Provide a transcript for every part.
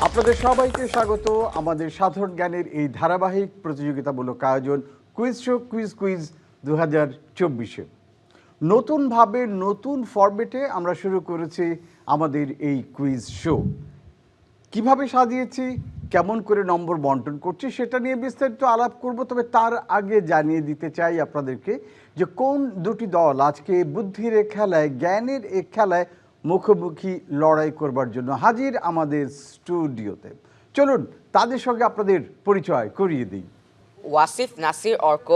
আপনাদের সবাইকে স্বাগত আমাদের সাধারণ জ্ঞানের এই ধারাবাহিক প্রতিযোগিতামূলক আয়োজন কুইজ শো কুইজ 2024। নতুনভাবে নতুন ফরম্যাটে আমরা শুরু করেছি আমাদের এই কুইজ শো। কিভাবে সাজিয়েছি, কেমন করে নম্বর বন্টন করছি সেটা নিয়ে বিস্তারিত আলাপ করব। তবে তার আগে জানিয়ে দিতে চাই আপনাদেরকে যে কোন দুটি দল আজকে বুদ্ধির এ খেলায়, জ্ঞানের এ খেলায় মুখোমুখি লড়াই করবার জন্য হাজির আমাদের স্টুডিওতে। চলুন তাদের সঙ্গে আপনাদের পরিচয় করিয়ে দিই। ওয়াসিফ নাসির অর্ক,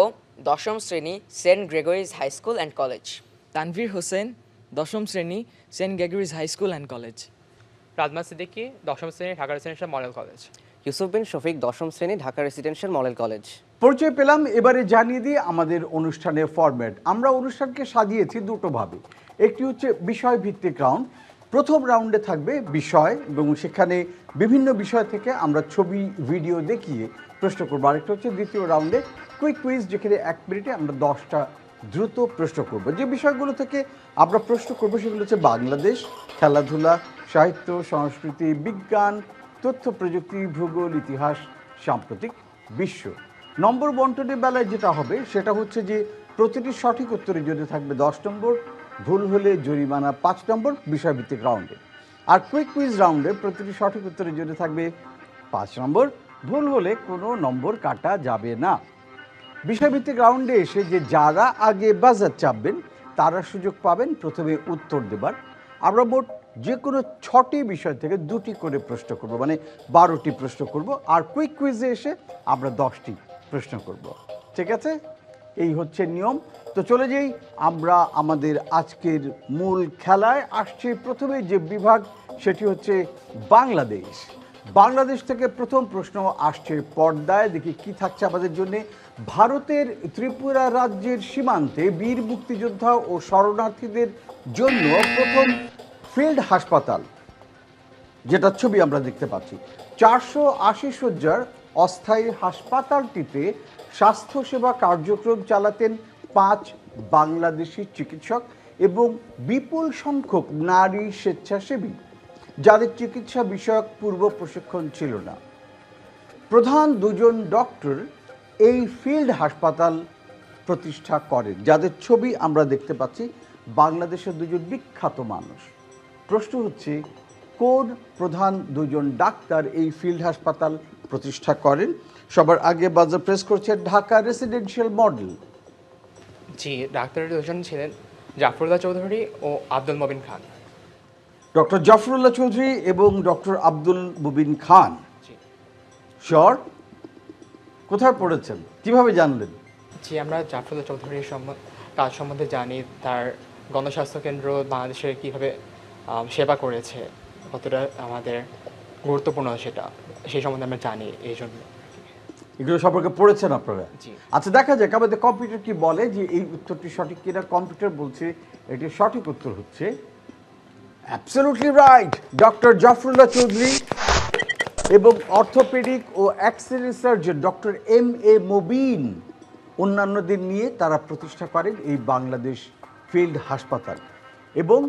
দশম শ্রেণী, Saint Gregory's high school and college. Tanvir Hossain, দশম শ্রেণী, Saint Gregory's high school and college. Rajma Siddiqui, দশম শ্রেণী, Dhaka residential model college. Yusuf Bin Shafiq, দশম শ্রেণী, ঢাকা রেসিডেন্সিয়াল মডেল কলেজ। পরিচয় পেলাম, এবারে জানিয়ে দিই আমাদের অনুষ্ঠানের ফরম্যাট। আমরা অনুষ্ঠানকে সাজিয়েছি দুটোভাবে। একটি হচ্ছে বিষয় ভিত্তিক রাউন্ড। প্রথম রাউন্ডে থাকবে বিষয় এবং সেখানে বিভিন্ন বিষয় থেকে আমরা ছবি ভিডিও দেখিয়ে প্রশ্ন করবো। আরেকটা হচ্ছে দ্বিতীয় রাউন্ডে কুইক কুইজ, যেখানে 1 মিনিটে আমরা 10টা দ্রুত প্রশ্ন করব। যে বিষয়গুলো থেকে আমরা প্রশ্ন করবো সেগুলো হচ্ছে বাংলাদেশ, খেলাধুলা, সাহিত্য, সংস্কৃতি, বিজ্ঞান, তথ্য প্রযুক্তি, ভূগোল, ইতিহাস, সাম্প্রতিক বিশ্ব। নম্বর বন্টনের বেলায় যেটা হবে সেটা হচ্ছে যে প্রতিটি সঠিক উত্তরের জন্য থাকবে 10 নম্বর, ভুল হলে জরিমানা 5 নম্বর বিষয়ভিত্তিক রাউন্ডে। আর কুইক কুইজ রাউন্ডে প্রতিটি সঠিক উত্তরের জন্য থাকবে 5 নম্বর, ভুল হলে কোনো নম্বর কাটা যাবে না। বিষয়ভিত্তিক রাউন্ডে এসে যে যারা আগে বাজার চাপবেন তারা সুযোগ পাবেন প্রথমে উত্তর দেবার। আমরা মোট যে কোনো 6টি বিষয় থেকে 2টি করে প্রশ্ন করব, মানে 12টি প্রশ্ন করব। আর কুইক কুইজে এসে আমরা 10টি প্রশ্ন করব। ঠিক আছে, এই হচ্ছে নিয়ম। তো চলে যাই আমরা আমাদের আজকের মূল খেলায়। আসছে প্রথমে যে বিভাগ সেটি হচ্ছে বাংলাদেশ। বাংলাদেশ থেকে প্রথম প্রশ্ন আসছে পর্দায়, দেখি কি থাকছে আমাদের জন্য। ভারতের ত্রিপুরা রাজ্যের সীমান্তে বীর মুক্তিযোদ্ধা ও শরণার্থীদের জন্য প্রথম ফিল্ড হাসপাতাল, যেটা ছবি আমরা দেখতে পাচ্ছি, 480 শয্যার অস্থায়ী হাসপাতালটিতে স্বাস্থ্যসেবা কার্যক্রম চালাতেন 5 বাংলাদেশি চিকিৎসক এবং বিপুল সংখ্যক নারী স্বেচ্ছাসেবী, যাদের চিকিৎসা বিষয়ক পূর্ব প্রশিক্ষণ ছিল না। প্রধান 2জন ডক্টর এই ফিল্ড হাসপাতাল প্রতিষ্ঠা করেন, যাদের ছবি আমরা দেখতে পাচ্ছি। বাংলাদেশের 2জন বিখ্যাত মানুষ। প্রশ্ন হচ্ছে কোন প্রধান 2জন ডাক্তার এই ফিল্ড হাসপাতাল প্রতিষ্ঠা করেন? সবার আগে বাজার প্রেস করছে ঢাকা রেসিডেন্সিয়াল মডেল। জি, ডাক্তার দুজন ছিলেন জাফরুল্লাহ চৌধুরী ও আব্দুল মবিন খান। ডক্টর জাফরুল্লাহ চৌধুরী এবং ডক্টর আব্দুল মুবিন খান। জি শর কোথায় পড়েছেন, কিভাবে জানলেন? জি, আমরা জাফরুল্লাহ চৌধুরীর কাজ সম্বন্ধে জানি। তার গণস্বাস্থ্য কেন্দ্র বাংলাদেশে কীভাবে সেবা করেছে, কতটা আমাদের গুরুত্বপূর্ণ সেটা, সেই সম্বন্ধে আমরা জানি। এই জন্য এগুলো সম্পর্কে পড়েছেন আপনারা? জি। আচ্ছা, দেখা যাক আমাদের কম্পিউটার কি বলে যে এই উত্তরটি সঠিক কিনা। কম্পিউটার বলছে এটি সঠিক উত্তর হচ্ছে absolutely right, doctor Zafrullah Chowdhury এবং অর্থোপেডিক ও axillary surgeon doctor MA Mubin অন্যান্যদের নিয়ে তারা প্রতিষ্ঠা করেন এই বাংলাদেশ ফিল্ড হাসপাতাল। এবং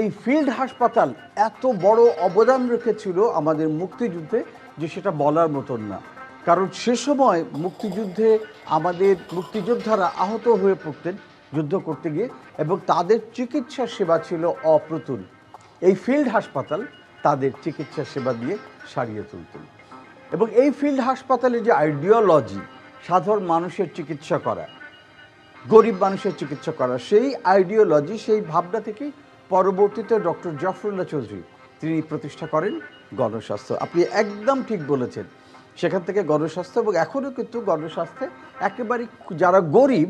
এই ফিল্ড হাসপাতাল এত বড় অবদান রেখেছিল আমাদের মুক্তিযুদ্ধে যে সেটা বলার মতন না। কারণ সে সময় মুক্তিযুদ্ধে আমাদের মুক্তিযোদ্ধারা আহত হয়ে পড়তেন যুদ্ধ করতে গিয়ে, এবং তাদের চিকিৎসা সেবা ছিল অপ্রতুল। এই ফিল্ড হাসপাতাল তাদের চিকিৎসা সেবা দিয়ে সারিয়ে তুলতেন। এবং এই ফিল্ড হাসপাতালে যে আইডিওলজি, সাধারণ মানুষের চিকিৎসা করা, গরিব মানুষের চিকিৎসা করা, সেই আইডিওলজি, সেই ভাবনা থেকেই পরবর্তীতে ডক্টর জাফরুল্লাহ চৌধুরী তিনি প্রতিষ্ঠা করেন গণস্বাস্থ্য। আপনি একদম ঠিক বলেছেন, সেখান থেকে গণস্বাস্থ্য। এবং এখনও কিন্তু গণস্বাস্থ্যে একেবারে যারা গরিব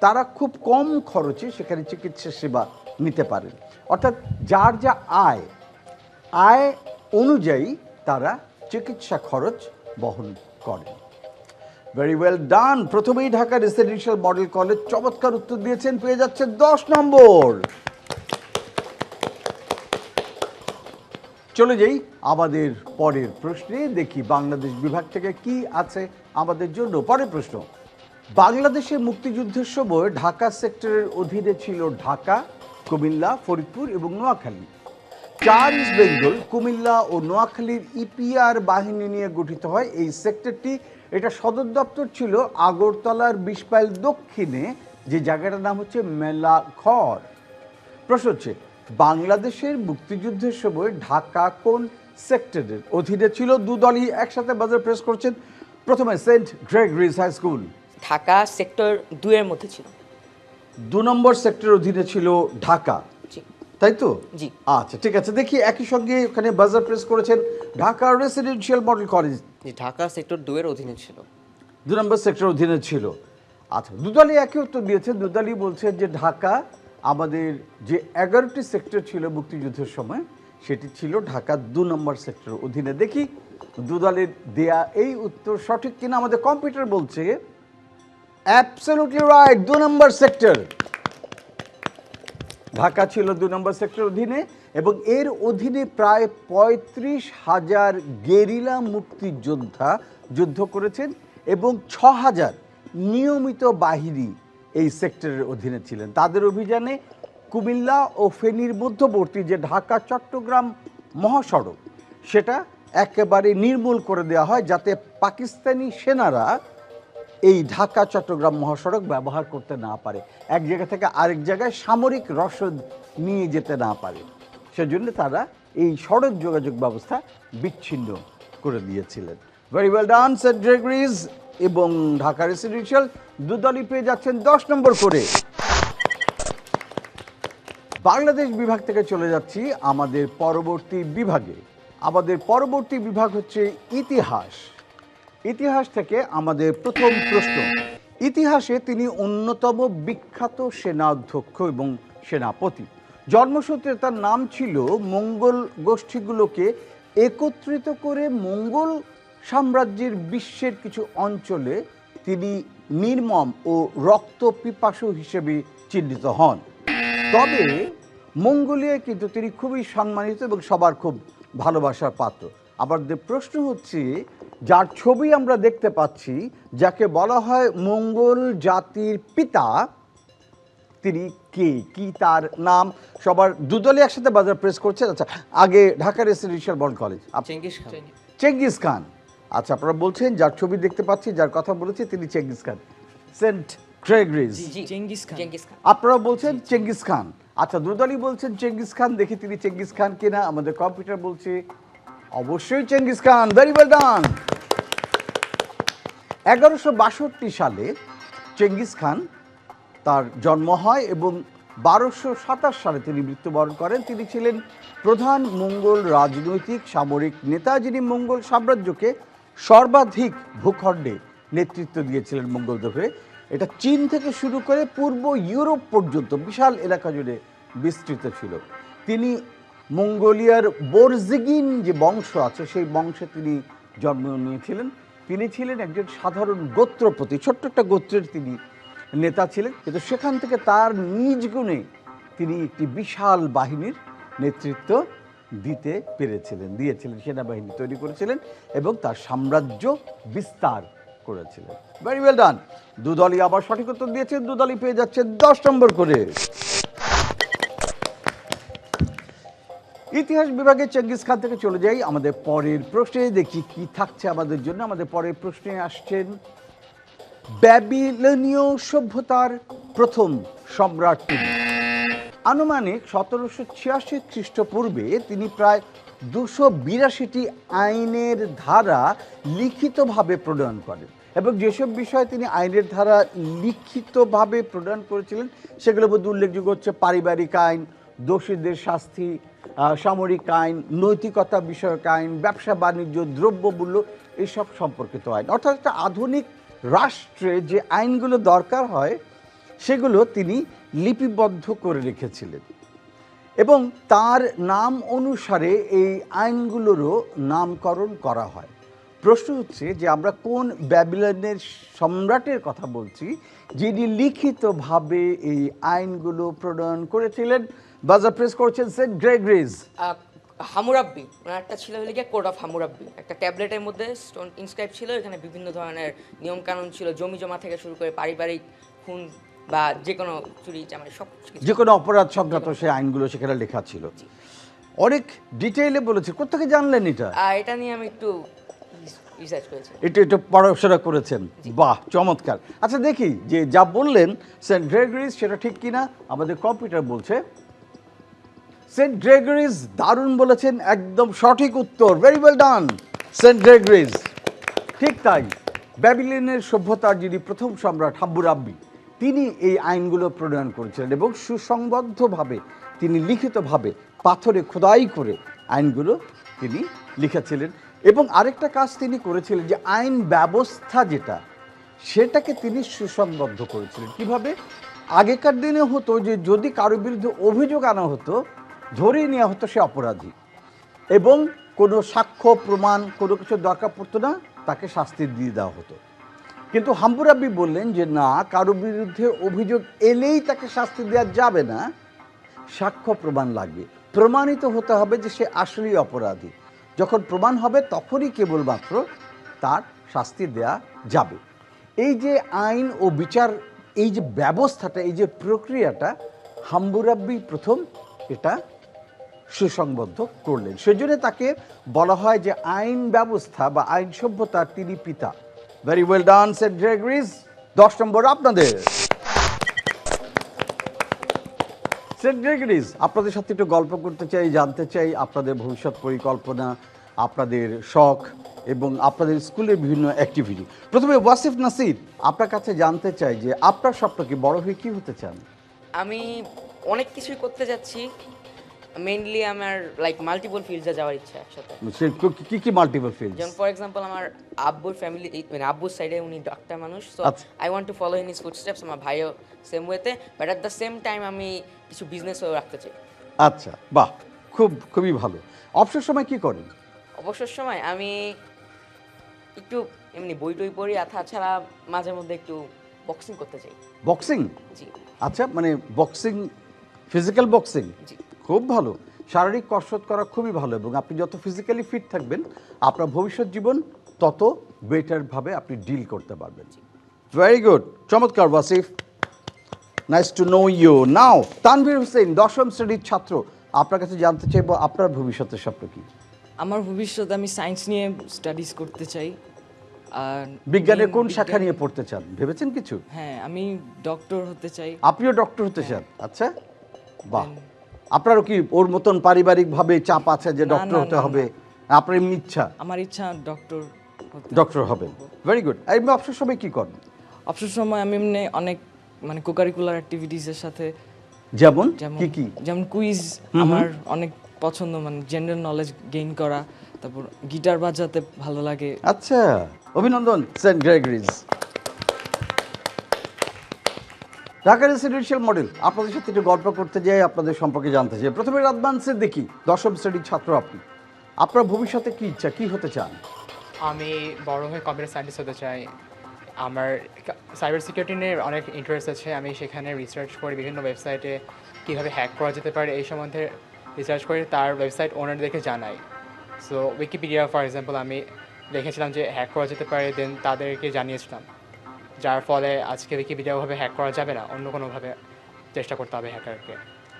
তারা খুব কম খরচে সেখানে চিকিৎসা সেবা নিতে পারেন। অর্থাৎ যার যা আয় অনুযায়ী তারা চিকিৎসা খরচ বহন করেন। ভেরি ওয়েল ডান। প্রথমেই ঢাকা রেসিডেন্সিয়াল মডেল কলেজ চমৎকার উত্তর দিয়েছেন, পেয়ে যাচ্ছে 10 নম্বর। চলে যাই আমাদের পরের প্রশ্নে, দেখি বাংলাদেশ বিভাগ থেকে কি আছে আমাদের জন্য। পরের প্রশ্ন, বাংলাদেশের মুক্তিযুদ্ধের সময় ঢাকা সেক্টরের অধীনে ছিল ঢাকা, কুমিল্লা, ফরিদপুর এবং নোয়াখালী। চার ইস্ট বেঙ্গল, কুমিল্লা ও নোয়াখালীর ইপিআর বাহিনী নিয়ে গঠিত হয় এই সেক্টরটি। এটা সদর দপ্তর ছিল আগরতলার 20 মাইল দক্ষিণে, যে জায়গাটার নাম হচ্ছে মেলাঘর। প্রশ্ন হচ্ছে, বাংলাদেশের মুক্তিযুদ্ধের সময় ঢাকা কোন সেক্টরের অধীনে ছিল? দুদলই একসাথে বাজার প্রেস করছেন। প্রথমে Saint Gregory's high school. Dhaka sector 2 এর মধ্যে ছিল। 2 নম্বর সেক্টরের অধীনে ছিল ঢাকা, জি তাই তো? জি। আচ্ছা, ঠিক আছে। দেখি একই সঙ্গে ওখানে বাজার প্রেস করেছেন ঢাকা রেসিডেন্সিয়াল মডেল কলেজ। জি, ঢাকা সেক্টর 2 এর অধীনে ছিল। 2 নম্বর সেক্টরের অধীনে ছিল। আচ্ছা, দুদলই একই উত্তর দিয়েছে। দুদলই বলছে যে ঢাকা আমাদের যে 11টি সেক্টর ছিল মুক্তিযুদ্ধের সময়, সেটি ছিল ঢাকা 2 নম্বর সেক্টরের অধীনে। দেখি দুদলের দেয়া এই উত্তর সঠিক কিনা। আমাদের কম্পিউটার বলছে অ্যাবসলিউটলি রাইট, 2 নম্বর সেক্টর। ঢাকা ছিল 2 নম্বর সেক্টরের অধীনে এবং এর অধীনে প্রায় 35,000 গেরিলা মুক্তিযোদ্ধা যুদ্ধ করেছেন এবং 6,000 নিয়মিত বাহিনী এই সেক্টরের অধীনে ছিলেন। তাদের অভিযানে কুমিল্লা ও ফেনীর মধ্যবর্তী যে ঢাকা চট্টগ্রাম মহাসড়ক, সেটা একেবারে নির্মূল করে দেওয়া হয়, যাতে পাকিস্তানি সেনারা এই ঢাকা চট্টগ্রাম মহাসড়ক ব্যবহার করতে না পারে, এক জায়গা থেকে আরেক জায়গায় সামরিক রসদ নিয়ে যেতে না পারে। সেজন্য তারা এই সড়ক যোগাযোগ ব্যবস্থা বিচ্ছিন্ন করে দিয়েছিলেন। Very well done Saint Gregory's এবং ঢাকা রেসিডেন্সিয়াল, দুদলই পেয়ে যাচ্ছেন 10 নম্বর করে। বাংলাদেশ বিভাগ থেকে চলে যাচ্ছি আমাদের পরবর্তী বিভাগে। আমাদের পরবর্তী বিভাগ হচ্ছে ইতিহাস। ইতিহাস থেকে আমাদের প্রথম প্রশ্ন। ইতিহাসে তিনি অন্যতম বিখ্যাত সেনাধ্যক্ষ এবং সেনাপতি। জন্মসূত্রে তার নাম ছিল মঙ্গল গোষ্ঠীগুলোকে একত্রিত করে মঙ্গল সাম্রাজ্যের বিশ্বের কিছু অঞ্চলে তিনি নির্মম ও রক্তপিপাসু হিসেবে চিহ্নিত হন। তবে মঙ্গোলিয়ায় কিন্তু তিনি খুবই সম্মানিত এবং সবার খুব ভালোবাসার পাত্র। আমাদের প্রশ্ন হচ্ছে, যার ছবি আমরা দেখতে পাচ্ছি, যাকে বলা হয় মঙ্গল জাতির পিতা, তিনি কে, কি তার নাম? সবার দুদলে একসাথে বাজার প্রেস করছে। আচ্ছা, আগে Dhaka residential model college. Genghis Khan. Genghis Khan. আচ্ছা, আপনারা বলছেন যার ছবি দেখতে পাচ্ছি, যার কথা বলেছি, তিনি চেঙ্গিস খান, সেন্ট গ্রেগরিজ। জি চেঙ্গিস খান। Genghis Khan. আপনারা বলছেন চেঙ্গিস খান। আচ্ছা, দুদলই বলছেন চেঙ্গিস খান। দেখি তিনি চেঙ্গিস খান কিনা। আমাদের কম্পিউটার বলছে অবশ্যই চেঙ্গিস খান। ভেরি ওয়েল ডান। 1162 সালে চেঙ্গিস খান তার জন্ম হয় এবং 1227 সালে তিনি মৃত্যুবরণ করেন। তিনি ছিলেন প্রধান মঙ্গল রাজনৈতিক সামরিক নেতা, যিনি মঙ্গল সাম্রাজ্যকে সর্বাধিক ভূখণ্ডে নেতৃত্ব দিয়েছিলেন মঙ্গলদের হয়ে। এটা চীন থেকে শুরু করে পূর্ব ইউরোপ পর্যন্ত বিশাল এলাকা জুড়ে বিস্তৃত ছিল। তিনি মঙ্গোলিয়ার বোরজিগিন যে বংশ আছে, সেই বংশে তিনি জন্ম নিয়েছিলেন। তিনি ছিলেন একজন সাধারণ গোত্রপতি, ছোট্ট একটা গোত্রের তিনি নেতা ছিলেন, কিন্তু সেখান থেকে তার নিজ গুণে তিনি একটি বিশাল বাহিনীর নেতৃত্ব দিয়েছিলেন, সেনাবাহিনী তৈরি করেছিলেন এবং তার সাম্রাজ্য বিস্তার করেছিলেন। ভেরি ওয়েল ডান। দুদলই আবার সঠিক উত্তর দিয়েছেন। দুদলই পেয়ে যাচ্ছে 10 নম্বর করে। ইতিহাস বিভাগে চেঙ্গিস খান থেকে চলে যাই আমাদের পরের প্রশ্নে। দেখি কি থাকছে আমাদের জন্য। আমাদের পরের প্রশ্নে আসছেন ব্যাবিলনীয় সভ্যতার প্রথম সম্রাট তিনি। আনুমানিক 1786 খ্রিস্টপূর্বে তিনি প্রায় 282টি আইনের ধারা লিখিতভাবে প্রণয়ন করেন এবং যেসব বিষয়ে তিনি আইনের ধারা লিখিতভাবে প্রণয়ন করেছিলেন, সেগুলোর মধ্যে উল্লেখযোগ্য হচ্ছে পারিবারিক আইন, দোষীদের শাস্তি, সামরিক আইন, নৈতিকতা বিষয়ক আইন, ব্যবসা বাণিজ্য, দ্রব্যমূল্য, এসব সম্পর্কিত আইন। অর্থাৎ একটা আধুনিক রাষ্ট্রে যে আইনগুলো দরকার হয়, সেগুলো তিনি লিপিবদ্ধ করে রেখেছিলেন এবং তার নাম অনুসারে এই আইনগুলোরও নামকরণ করা হয়। প্রশ্ন হচ্ছে যে আমরা কোন ব্যাবিলনের সম্রাটের কথা বলছি, যিনি লিখিতভাবে এই আইনগুলো প্রণয়ন করেছিলেন? বাজার প্রেস করছেন সেন্ট গ্রেগরিজ। হামুরাব্বি, ওনার একটা ছিল হলে গিয়ে কোড অফ হামুরাব্বি, একটা ট্যাবলেটের মধ্যে স্টোন ইনস্ক্রাইব ছিল। এখানে বিভিন্ন ধরনের নিয়মকানুন ছিল, জমি জমা থেকে শুরু করে পারিবারিক খুন বা যে কোনো চুরি চামারি সব কিছু, যে কোনো অপরাধ সংক্রান্ত সেই আইনগুলো সেখানে লেখা ছিল। অনেক ডিটেইলে বলেছে, কোত্থেকে জানলেন এটা? এটা নিয়ে আমি একটু রিসার্চ করেছি। একটু পড়াশোনা করেছেন, বাহ চমৎকার। আচ্ছা দেখি যে যা বললেন সেন্ট গ্রেগরিজ সেটা ঠিক কিনা, আমাদের কম্পিউটার বলছে সেন্ট গ্রেগরিজ দারুণ বলেছেন, একদম সঠিক উত্তর, very well done Saint Gregory's. ঠিক তাই, ব্যাবিলনের সভ্যতার যিনি প্রথম সম্রাট হাম্মুরাব্বি, তিনি এই আইনগুলো প্রণয়ন করেছিলেন এবং সুসংবদ্ধভাবে তিনি লিখিতভাবে পাথরে খোদাই করে আইনগুলো তিনি লিখেছিলেন। এবং আরেকটা কাজ তিনি করেছিলেন যে আইন ব্যবস্থা যেটা সেটাকে তিনি সুসংবদ্ধ করেছিলেন। কিভাবে? আগেকার দিনে হতো যে যদি কারোর বিরুদ্ধে অভিযোগ আনা হতো, ধরিয়ে নেওয়া হতো সে অপরাধী এবং কোনো সাক্ষ্য প্রমাণ কোনো কিছু দরকার পড়তো না, তাকে শাস্তি দিয়ে দেওয়া হতো। কিন্তু হাম্মুরাব্বি বললেন যে না, কারোর বিরুদ্ধে অভিযোগ এলেই তাকে শাস্তি দেওয়া যাবে না, সাক্ষ্য প্রমাণ লাগবে, প্রমাণিত হতে হবে যে সে আসলেই অপরাধী। যখন প্রমাণ হবে তখনই কেবলমাত্র তার শাস্তি দেয়া যাবে। এই যে আইন ও বিচার, এই যে ব্যবস্থাটা, এই যে প্রক্রিয়াটা হাম্মুরাব্বি প্রথম এটা সুসংবদ্ধ করলেন। সেজন্য তাকে বলা হয় যে আইন ব্যবস্থা বা আইন সভ্যতার তিনি পিতা। Very well done Saint Gregory's. 10 নম্বর আপনাদের। সেন্ট গ্রেগরিজ, আপনাদের সাথে একটু গল্প করতে চাই, জানতে চাই আপনাদের ভবিষ্যৎ পরিকল্পনা, আপনাদের শখ এবং আপনাদের স্কুলের বিভিন্ন অ্যাক্টিভিটি। প্রথমে ওয়াসিফ নাসির, আপনার কাছে জানতে চাই যে আপনার স্বপ্ন কি, বড় হয়ে কি হতে চান? আমি অনেক কিছুই করতে যাচ্ছি, মেইনলি আমার লাইক মাল্টিপল ফিল্ডসে যাওয়ার ইচ্ছা একসাথে। কি কি মাল্টিপল ফিল্ড? যেমন ফর এক্সাম্পল আমার আব্বুর ফ্যামিলি, মানে আব্বুর সাইডে উনি ডাক্তার মানুষ, সো আচ্ছা। I want to follow in his footsteps. আমার ভাইও সেম ওয়েতে, but at the same time আমি কিছু বিজনেসও রাখতে চাই। আচ্ছা, বাহ, খুবই ভালো। অবসর সময় কি করেন? অবসর সময় আমি একটু এমনি বই টই পড়ি, ছাড়া মাঝে মধ্যে একটু বক্সিং করতে চাই। বক্সিং? জি আচ্ছা, মানে বক্সিং, ফিজিক্যাল বক্সিং, জি। খুব ভালো। শারীরিক কসরত করা খুবই ভালো এবং আপনি যত ফিজিক্যালি ফিট থাকবেন আপনার ভবিষ্যৎ জীবন তত বেটারভাবে আপনি ডিল করতে পারবেন। ভেরি গুড, চমৎকার Wasif, nice to know you. Now Tanvir Hossain, 10ম শ্রেণীর ছাত্র, আপনার কাছে জানতে চাইবো আপনার ভবিষ্যতের স্বপ্ন কি? আমার ভবিষ্যতে আমি সায়েন্স নিয়ে স্টাডিজ করতে চাই। আর বিজ্ঞানের কোন শাখা নিয়ে পড়তে চান, ভেবেছেন কিছু? হ্যাঁ, আমি ডক্টর হতে চাই। আপনিও ডক্টর হতে চান? আচ্ছা, বাহ। আপনারও কি ওর মতন পারিবারিকভাবে চাপ আছে যে না, ডক্টর না, হতে না, হবে? আপনার এমনি ইচ্ছা আমার ইচ্ছা ডক্টর হতে। ডক্টর হবেন? Very good. এমনি অবসর সময় কি করেন? অবসর সময় আমি এমনি অনেক মানে কোকারিকুলার অ্যাক্টিভিটিসের সাথে, যেমন যেমন কি কি? যেমন কুইজ আমার অনেক পছন্দ, মানে জেনারেল নলেজ গেইন করা, তারপর গিটার বাজাতে ভালো লাগে। আচ্ছা, অভিনন্দন Saint Gregory's. Dhaka residential model, আপনাদের সাথে একটু গল্প করতে যাই, আপনাদের সম্পর্কে জানতে চাই। প্রথমে রাদমান দেখি, 10ম শ্রেণীর ছাত্র আপনি, আপনার ভবিষ্যতে কি ইচ্ছা, কি হতে চান? আমি বড় হয়ে কম্পিউটার সায়েন্টিস্ট হতে চাই। আমার সাইবার সিকিউরিটি নিয়ে অনেক ইন্টারেস্ট আছে। আমি সেখানে রিসার্চ করি, বিভিন্ন ওয়েবসাইটে কীভাবে হ্যাক করা যেতে পারে এই সম্বন্ধে রিসার্চ করে তার ওয়েবসাইট ওনারদেরকে জানাই। সো উইকিপিডিয়া ফর এক্সাম্পল আমি দেখেছিলাম যে হ্যাক করা যেতে পারে, দেন তাদেরকে জানিয়েছিলাম, যার ফলে আজকে উইকিপিডিয়াভাবে হ্যাক করা যাবে না, অন্য কোনোভাবে চেষ্টা করতে হবে হ্যাকারকে।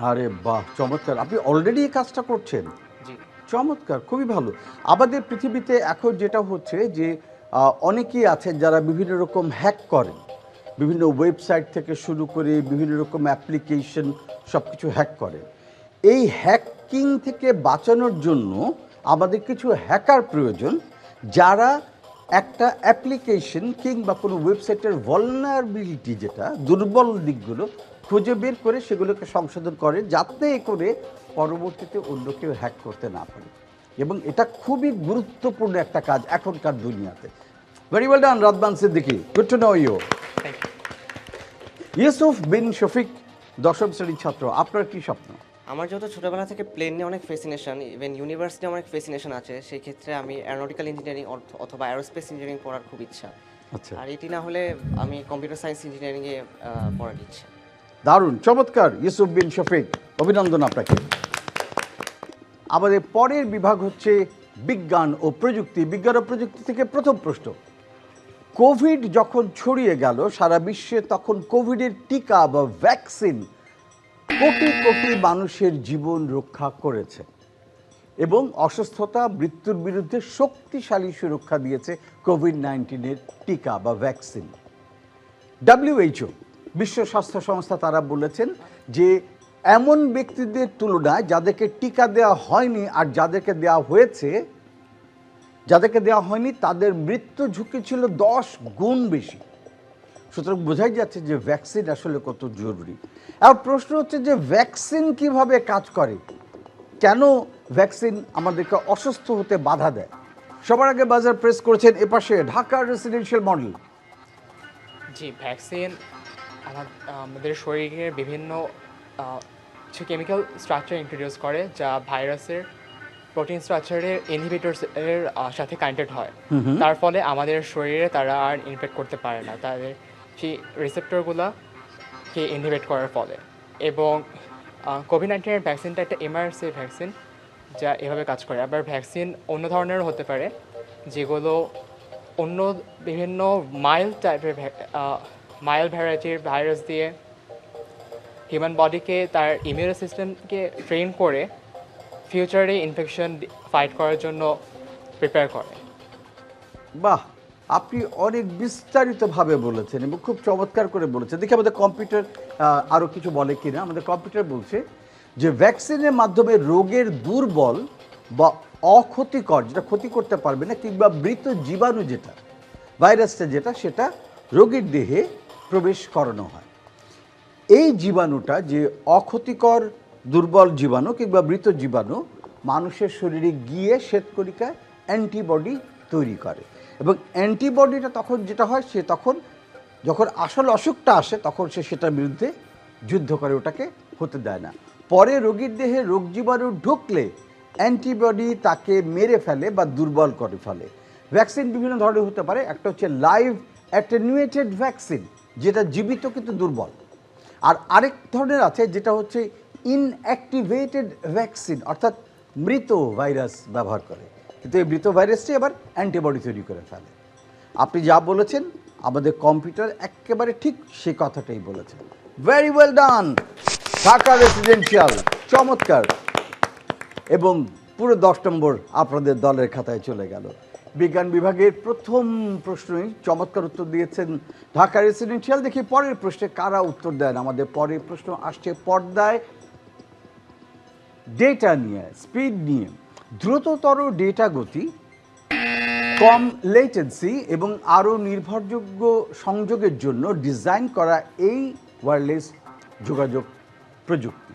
আরে বাহ, চমৎকার, আপনি অলরেডি এই কাজটা করছেন। জি, চমৎকার, খুবই ভালো। আমাদের পৃথিবীতে এখন যেটা হচ্ছে যে অনেকেই আছেন যারা বিভিন্ন রকম হ্যাক করেন, বিভিন্ন ওয়েবসাইট থেকে শুরু করে বিভিন্ন রকম অ্যাপ্লিকেশন সব কিছু হ্যাক করেন। এই হ্যাকিং থেকে বাঁচানোর জন্য আমাদের কিছু হ্যাকার প্রয়োজন, যারা একটা অ্যাপ্লিকেশন কিংবা কোনো ওয়েবসাইটের ভলনারেবিলিটি, যেটা দুর্বল দিকগুলো খুঁজে বের করে সেগুলোকে সংশোধন করে, যাতে করে পরবর্তীতে অন্য কেউ হ্যাক করতে না পারে। এবং এটা খুবই গুরুত্বপূর্ণ একটা কাজ এখনকার দুনিয়াতে। Very well done Radman Siddiqui, good to know you. Thank you. Yusuf Bin Shafiq, 10ম শ্রেণীর ছাত্র, আপনার কি স্বপ্ন? আমার যেহেতু ছোটোবেলা থেকে প্লেন নিয়ে অনেক ফ্যাসিনেশন, ইভেন ইউনিভার্সিটি অনেক ফ্যাসিনেশন আছে, সেই ক্ষেত্রে আমি অ্যারোনটিক্যাল ইঞ্জিনিয়ারিং অথবা অ্যারোস্পেস ইঞ্জিনিয়ারিং পড়ার খুব ইচ্ছা। আচ্ছা, আর এটি না হলে আমি কম্পিউটার সায়েন্স ইঞ্জিনিয়ারিংয়ে পড়ার ইচ্ছা। দারুণ, চমৎকার ইউসুফ বিন শফিক, অভিনন্দন আপনাকে। আমাদের পরের বিভাগ হচ্ছে বিজ্ঞান ও প্রযুক্তি। বিজ্ঞান ও প্রযুক্তি থেকে প্রথম প্রশ্ন, কোভিড যখন ছড়িয়ে গেল সারা বিশ্বে, তখন কোভিডের টিকা বা ভ্যাকসিন কোটি কোটি মানুষের জীবন রক্ষা করেছে। এবং অসুস্থতা মৃত্যুর বিরুদ্ধে শক্তিশালী সুরক্ষা দিয়েছে কোভিড-19-এর টিকা বা ভ্যাকসিন। WHO বিশ্ব স্বাস্থ্য সংস্থা তারা বলেছেন যে এমন ব্যক্তিদের তুলনায় যাদেরকে টিকা দেওয়া হয়নি আর যাদেরকে দেওয়া হয়েছে, যাদেরকে দেওয়া হয়নি তাদের মৃত্যু ঝুঁকি ছিল 10 গুণ বেশি। সুতরাং বোঝাই যাচ্ছে যে ভ্যাকসিন আসলে কত জরুরি। আর প্রশ্ন হচ্ছে যে ভ্যাকসিন কিভাবে কাজ করে, কেন ভ্যাকসিন আমাদেরকে অসুস্থ হতে বাধা দেয়। সবার আগে বাজার প্রেস করেছেন এপাশে ঢাকা রেসিডেন্সিয়াল মডেল। জি, ভ্যাকসিন আমাদের শরীরের বিভিন্ন কিছু কেমিক্যাল স্ট্রাকচার ইন্ট্রোডিউস করে যা ভাইরাসের প্রোটিন স্ট্রাকচারের ইনহিবিটরস এর সাথে কানেক্টেড হয়। তার ফলে আমাদের শরীরে তারা আর ইনফেক্ট করতে পারে না, তাদের সেই রিসেপ্টরগুলোকে ইনহিবিট করার ফলে। এবং কোভিড-19 ভ্যাকসিনটা একটা এমআরএসএ ভ্যাকসিন যা এভাবে কাজ করে। আবার ভ্যাকসিন অন্য ধরনেরও হতে পারে, যেগুলো অন্য বিভিন্ন মাইল্ড টাইপের মাইল্ড ভ্যারাইটির ভাইরাস দিয়ে হিউম্যান বডিকে তার ইমিউন সিস্টেমকে ট্রেন করে ফিউচারে ইনফেকশন ফাইট করার জন্য প্রিপেয়ার করে। বাহ, আপনি অনেক বিস্তারিতভাবে বলেছেন এবং খুব চমৎকার করে বলেছেন। দেখি আমাদের কম্পিউটার আরও কিছু বলে কিনা। আমাদের কম্পিউটার বলছে যে ভ্যাকসিনের মাধ্যমে রোগের দুর্বল বা অক্ষতিকর, যেটা ক্ষতি করতে পারবে না, কিংবা মৃত জীবাণু যেটা ভাইরাসটা যেটা সেটা রোগীর দেহে প্রবেশ করানো হয়। এই জীবাণুটা যে অক্ষতিকর দুর্বল জীবাণু কিংবা মৃত জীবাণু মানুষের শরীরে গিয়ে শ্বেতকণিকায় অ্যান্টিবডি তৈরি করে এবং অ্যান্টিবডিটা তখন যেটা হয়, সে তখন যখন আসল অসুখটা আসে তখন সে সেটার বিরুদ্ধে যুদ্ধ করে, ওটাকে হতে দেয় না। পরে রোগীর দেহে রোগ জীবাণু ঢুকলে অ্যান্টিবডি তাকে মেরে ফেলে বা দুর্বল করে ফেলে। ভ্যাকসিন বিভিন্ন ধরনের হতে পারে। একটা হচ্ছে লাইভ অ্যাটেনুয়েটেড ভ্যাকসিন, যেটা জীবিত কিন্তু দুর্বল। আর আরেক ধরনের আছে যেটা হচ্ছে ইনঅ্যাক্টিভেটেড ভ্যাকসিন, অর্থাৎ মৃত ভাইরাস ব্যবহার করে, কিন্তু এই মৃত ভাইরাসটি আবার অ্যান্টিবডি তৈরি করে ফেলে। আপনি যা বলেছেন আমাদের কম্পিউটার একেবারে ঠিক সে কথাটাই বলেছে। ভেরি ওয়েল ডান ঢাকা রেসিডেন্সিয়াল, চমৎকার। এবং পুরো 10 নম্বর আপনাদের দলের খাতায় চলে গেল। বিজ্ঞান বিভাগের প্রথম প্রশ্নই চমৎকার উত্তর দিয়েছেন ঢাকা রেসিডেন্সিয়াল। দেখি পরের প্রশ্নে কারা উত্তর দেন। আমাদের পরের প্রশ্ন আসছে পর্দায় ডেটা নিয়ে, স্পিড নিয়ে। দ্রুততর ডেটা গতি, কম লেটেন্সি এবং আরও নির্ভরযোগ্য সংযোগের জন্য ডিজাইন করা এই ওয়্যারলেস যোগাযোগ প্রযুক্তি।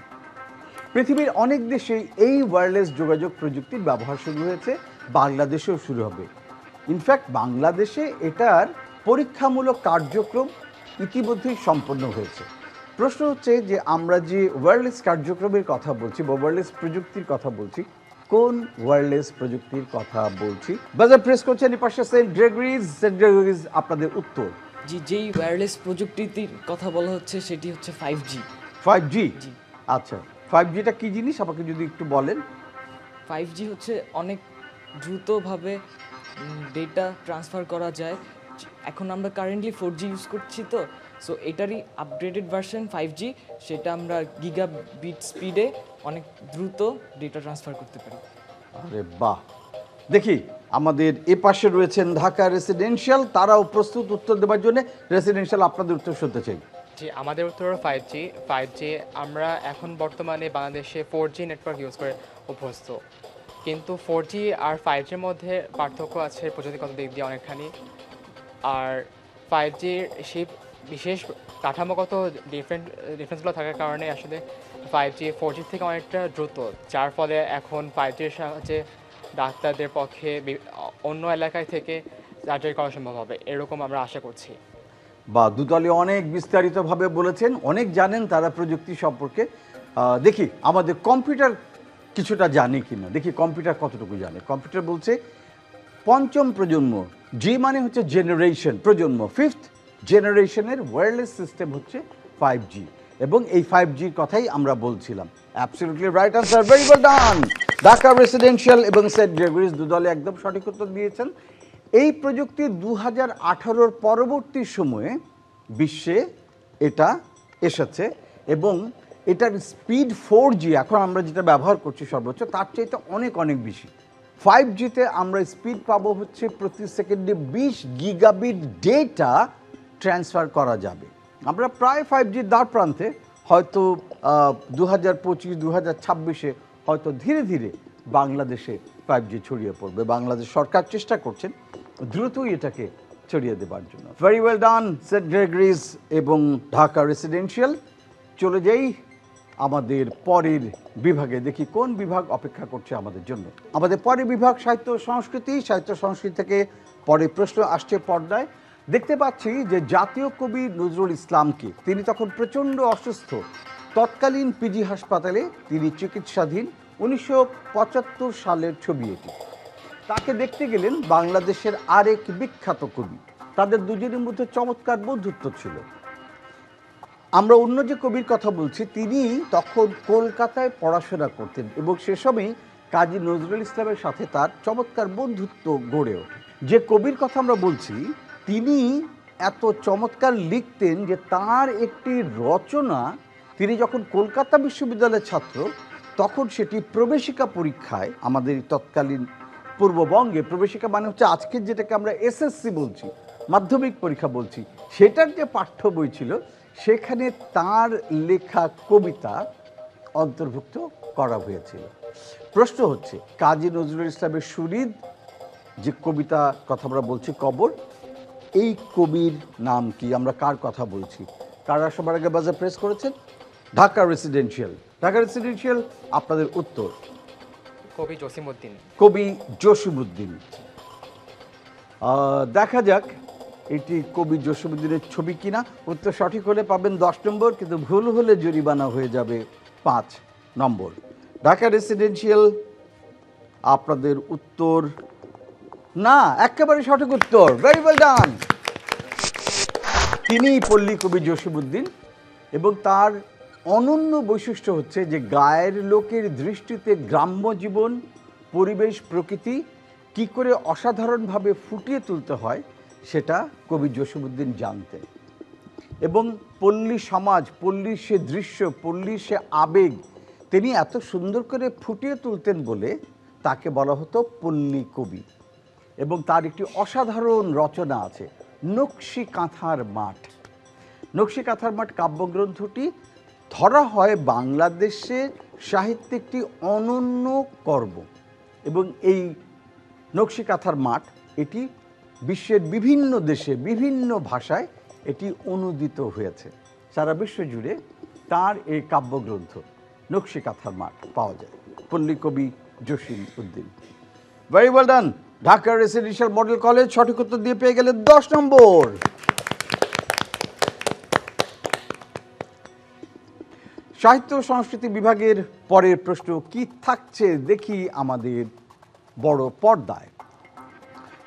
পৃথিবীর অনেক দেশেই এই ওয়্যারলেস যোগাযোগ প্রযুক্তির ব্যবহার শুরু হয়েছে, বাংলাদেশেও শুরু হবে। ইনফ্যাক্ট বাংলাদেশে এটার পরীক্ষামূলক কার্যক্রম ইতিমধ্যেই সম্পন্ন হয়েছে। প্রশ্ন হচ্ছে যে আমরা যে ওয়্যারলেস কার্যক্রমের কথা বলছি বা ওয়্যারলেস প্রযুক্তির কথা বলছি, কোন ওয়্যারলেস প্রযুক্তির কথা বলছি? বাজার প্রেস করছেন এপাশে সেন্ট গ্রেগরিজ। সেন্ট গ্রেগরিজ আপনাদের উত্তর। যেই ওয়্যারলেস প্রযুক্তির কথা বলা হচ্ছে সেটি হচ্ছে 5G। 5G, আচ্ছা 5Gটা কি জিনিস আমাকে যদি একটু বলেন। 5G হচ্ছে অনেক দ্রুতভাবে ডেটা ট্রান্সফার করা যায়। এখন আমরা কারেন্টলি 4G ইউজ করছি, তো সো এটারই আপগ্রেডেড ভার্সন 5G, সেটা আমরা গিগাবিট স্পিডে অনেক দ্রুত ডেটা ট্রান্সফার করতে পারি। আরে বাহ, দেখি আমাদের এ পাশে রয়েছেন ঢাকা রেসিডেন্সিয়াল, তারাও প্রস্তুত উত্তর দেওয়ার জন্য। রেসিডেন্সিয়াল আপনাদের উত্তর শুনতে চাই। জি, আমাদের উত্তর 5G। আমরা এখন বর্তমানে বাংলাদেশে 4G নেটওয়ার্ক ইউজ করে অভ্যস্ত, কিন্তু 4G আর 5Gর মধ্যে পার্থক্য আছে প্রযুক্তিগত দিক দিয়ে অনেকখানি। আর 5Gর সেই বিশেষ কাঠামোগত ডিফারেন্সগুলো থাকার কারণে আসলে 5G 4G থেকে অনেকটা দ্রুত, যার ফলে এখন 5Gর সাহায্যে ডাক্তারদের পক্ষে অন্য এলাকায় থেকে সার্জারি করা সম্ভব হবে, এরকম আমরা আশা করছি। বা দুদলে অনেক বিস্তারিতভাবে বলেছেন, অনেক জানেন তারা প্রযুক্তি সম্পর্কে। দেখি আমাদের কম্পিউটার কিছুটা জানে কিনা, দেখি কম্পিউটার কতটুকু জানে। কম্পিউটার বলছে পঞ্চম প্রজন্ম, জি মানে হচ্ছে জেনারেশন, প্রজন্ম, 5th জেনারেশনের ওয়্যারলেস সিস্টেম হচ্ছে 5G, এবং এই 5Gর কথাই আমরা বলছিলাম। Absolutely right answer, very well ডান। ঢাকা রেসিডেন্সিয়াল এবং সেন্ট গ্রেগরিজ দুদলে একদম সঠিক উত্তর দিয়েছেন। এই প্রযুক্তি 2018-র পরবর্তী সময়ে বিশ্বে এটা এসেছে এবং এটার স্পিড 4G এখন আমরা যেটা ব্যবহার করছি সর্বোচ্চ তার চাইতে অনেক অনেক বেশি। 5Gতে আমরা স্পিড পাবো হচ্ছে প্রতি সেকেন্ডে 20 গিগাবিট ডেটা ট্রান্সফার করা যাবে। আমরা প্রায় 5Gর দ্বার প্রান্তে, হয়তো 2025-2026 হয়তো ধীরে ধীরে বাংলাদেশে 5G ছড়িয়ে পড়বে। বাংলাদেশ সরকার চেষ্টা করছেন দ্রুতই এটাকে ছড়িয়ে দেবার জন্য। Very well done Saint Gregory's এবং ঢাকা রেসিডেন্সিয়াল। চলে যাই আমাদের পরের বিভাগে, দেখি কোন বিভাগ অপেক্ষা করছে আমাদের জন্য। আমাদের পরের বিভাগ সাহিত্য সংস্কৃতি। সাহিত্য সংস্কৃতি থেকে পরের প্রশ্ন আসছে পর্দায়। দেখতে পাচ্ছি যে জাতীয় কবি নজরুল ইসলামকে, তিনি তখন প্রচণ্ড অসুস্থ, তৎকালীন পিজি হাসপাতালে তিনি চিকিৎসাধীন। 1975 সালের ছবি এটি। তাকে দেখতে গেলেন বাংলাদেশের আরেক বিখ্যাত কবি। তাদের দুজনের মধ্যে চমৎকার বন্ধুত্ব ছিল। আমরা অন্য যে কবির কথা বলছি, তিনি তখন কলকাতায় পড়াশোনা করতেন এবং সে সময় কাজী নজরুল ইসলামের সাথে তার চমৎকার বন্ধুত্ব গড়ে ওঠে। যে কবির কথা আমরা বলছি তিনি এত চমৎকার লিখতেন যে তার একটি রচনা, তিনি যখন কলকাতা বিশ্ববিদ্যালয়ের ছাত্র তখন সেটি প্রবেশিকা পরীক্ষায়, আমাদের তৎকালীন পূর্ববঙ্গে প্রবেশিকা মানে হচ্ছে আজকের যেটাকে আমরা এসএসসি বলছি, মাধ্যমিক পরীক্ষা বলছি, সেটার যে পাঠ্য বই ছিল সেখানে তার লেখা কবিতা অন্তর্ভুক্ত করা হয়েছিল। প্রশ্ন হচ্ছে কাজী নজরুল ইসলামের সুরিদ যে কবিতা কথা আমরা বলছি কবর, এই কবির নাম কি? আমরা কার কথা বলছি? কারা সবার আগে বাজার প্রেস করেছেন? ঢাকা রেসিডেন্সিয়াল। ঢাকা রেসিডেন্সিয়াল, আপনাদের উত্তর কবি জসিমউদ্দিন। কবি জসিমউদ্দিন। দেখা যাক এটি কবি জসিমউদ্দিনের ছবি কিনা। উত্তর সঠিক হলে পাবেন 10 নম্বর, কিন্তু ভুল হলে জরিমানা হয়ে যাবে 5 নম্বর। ঢাকা রেসিডেন্সিয়াল, আপনাদের উত্তর না, একেবারে সঠিক উত্তর। ভেরি ওয়েল ডান। তিনি পল্লী কবি জসিমউদ্দিন এবং তার অনন্য বৈশিষ্ট্য হচ্ছে যে গায়ের লোকের দৃষ্টিতে গ্রাম্য জীবন, পরিবেশ, প্রকৃতি কি করে অসাধারণভাবে ফুটিয়ে তুলতে হয় সেটা কবি জসিমউদ্দিন জানতেন। এবং পল্লী সমাজ, পল্লীর সে দৃশ্য, পল্লীর সে আবেগ তিনি এত সুন্দর করে ফুটিয়ে তুলতেন বলে তাকে বলা হতো পল্লী কবি। এবং তার একটি অসাধারণ রচনা আছে, নকশি কাঁথার মাঠ। নকশি কাঁথার মাঠ কাব্যগ্রন্থটি ধরা হয় বাংলাদেশের সাহিত্যে একটি অনন্য কর্ম। এবং এই নকশি কাঁথার মাঠ এটি বিশ্বের বিভিন্ন দেশে বিভিন্ন ভাষায় এটি অনুদিত হয়েছে। সারা বিশ্ব জুড়ে তার এই কাব্যগ্রন্থ নকশি কাঁথার মাঠ পাওয়া যায়। পল্লী কবি জসিমউদ্দিন। ভেরি ওয়েল ডান। ঢাকা রেসিডেন্সিয়াল মডেল কলেজ সঠিক উত্তর দিয়ে পেয়ে গেলে 10 নম্বর। সাহিত্য সংস্কৃতি বিভাগের পরের প্রশ্ন কি থাকছে দেখি আমাদের বড় পর্দায়।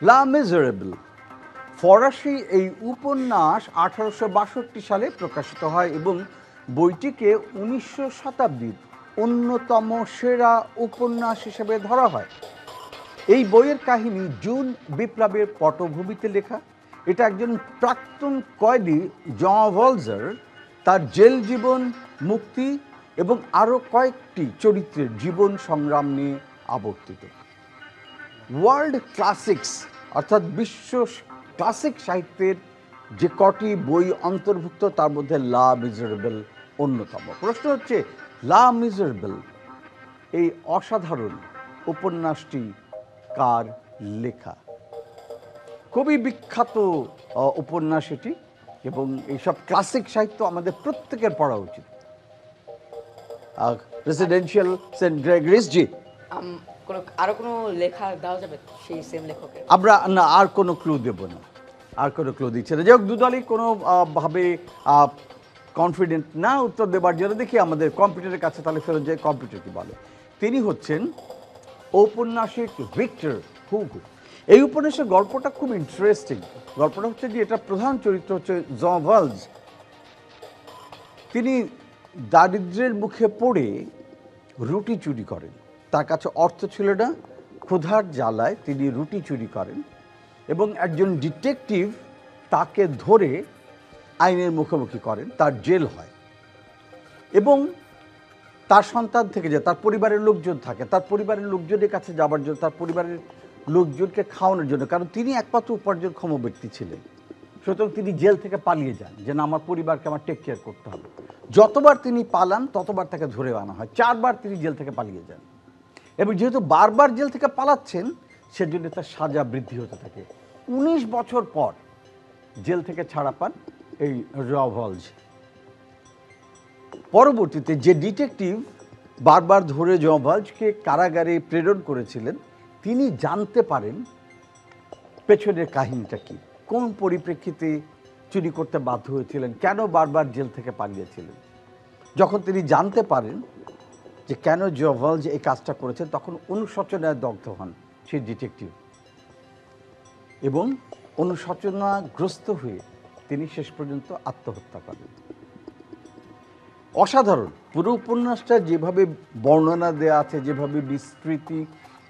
লা মিজারেবল ফরাসি এই উপন্যাস 1862 সালে প্রকাশিত হয় এবং বইটিকে 19 শতাব্দীর অন্যতম সেরা উপন্যাস হিসেবে ধরা হয়। এই বইয়ের কাহিনী জুন বিপ্লবের পটভূমিতে লেখা। এটা একজন প্রাক্তন কয়েদি জন ভলজার তার জেল জীবন, মুক্তি এবং আরও কয়েকটি চরিত্রের জীবন সংগ্রাম নিয়ে আবর্তিত। ওয়ার্ল্ড ক্লাসিক্স অর্থাৎ বিশ্ব ক্লাসিক সাহিত্যের যে কটি বই অন্তর্ভুক্ত তার মধ্যে লা মিজারেবল অন্যতম। প্রশ্ন হচ্ছে লা মিজারেবল এই অসাধারণ উপন্যাসটি কার লেখা? খুবই বিখ্যাত উপন্যাস এটি এবং এইসব ক্লাসিক সাহিত্য আমাদের প্রত্যেকের পড়া উচিত। রেসিডেন্সিয়াল সেন্ট গ্রেগরিজ জি, আরো কোনো লেখা দেওয়া যাবে সেই সেম লেখকের? আমরা না আর কোনো ক্লু দেব না, আর কোনো ক্লু দিচ্ছে না। যাই হোক, দুদলই কোনো ভাবে কনফিডেন্ট না উত্তর দেবার জন্য। দেখি আমাদের কম্পিউটারের কাছে তাহলে ফেরত যায়, কম্পিউটার কি বলে। তিনি হচ্ছেন ঔপন্যাসিক ভিক্টর হুগো। এই উপন্যাসের গল্পটা খুব ইন্টারেস্টিং। গল্পটা হচ্ছে যে এটা প্রধান চরিত্র হচ্ছে জন ভলজ। তিনি দারিদ্র্যের মুখে পড়ে রুটি চুরি করেন। তার কাছে অর্থ ছিল না, ক্ষুধার জ্বালায় তিনি রুটি চুরি করেন এবং একজন ডিটেকটিভ তাকে ধরে আইনের মুখোমুখি করেন, তার জেল হয় এবং তার সন্তান থেকে যায়, তার পরিবারের লোকজন থাকে, তার পরিবারের লোকজনের কাছে যাবার জন্য, তার পরিবারের লোকজনকে খাওয়ানোর জন্য, কারণ তিনি একমাত্র উপার্জনক্ষম ব্যক্তি ছিলেন। সুতরাং তিনি জেল থেকে পালিয়ে যান যে না, আমার পরিবারকে আমার টেক কেয়ার করতে হবে। যতবার তিনি পালান ততবার তাকে ধরে আনা হয়, 4 বার তিনি জেল থেকে পালিয়ে যান। এবং যেহেতু বারবার জেল থেকে পালাচ্ছেন, সেজন্য তার সাজা বৃদ্ধি হতে থাকে। 19 বছর পর জেল থেকে ছাড়া পান এই রভলজ। পরবর্তীতে যে ডিটেকটিভ বারবার ধরে জভলজকে কারাগারে প্রেরণ করেছিলেন, তিনি জানতে পারেন পেছনের কাহিনীটা কি, কোন পরিপ্রেক্ষিতে চুরি করতে বাধ্য হয়েছিলেন, কেন বারবার জেল থেকে পালিয়েছিলেন। যখন তিনি জানতে পারেন যে কেন জভলজ এই কাজটা করেছেন, তখন অনুশোচনায় দগ্ধ হন সেই ডিটেকটিভ, এবং অনুশোচনাগ্রস্ত হয়ে তিনি শেষ পর্যন্ত আত্মহত্যা করেন। অসাধারণ পুরো উপন্যাসটা যেভাবে বর্ণনা দেওয়া আছে, যেভাবে বিস্তৃতি,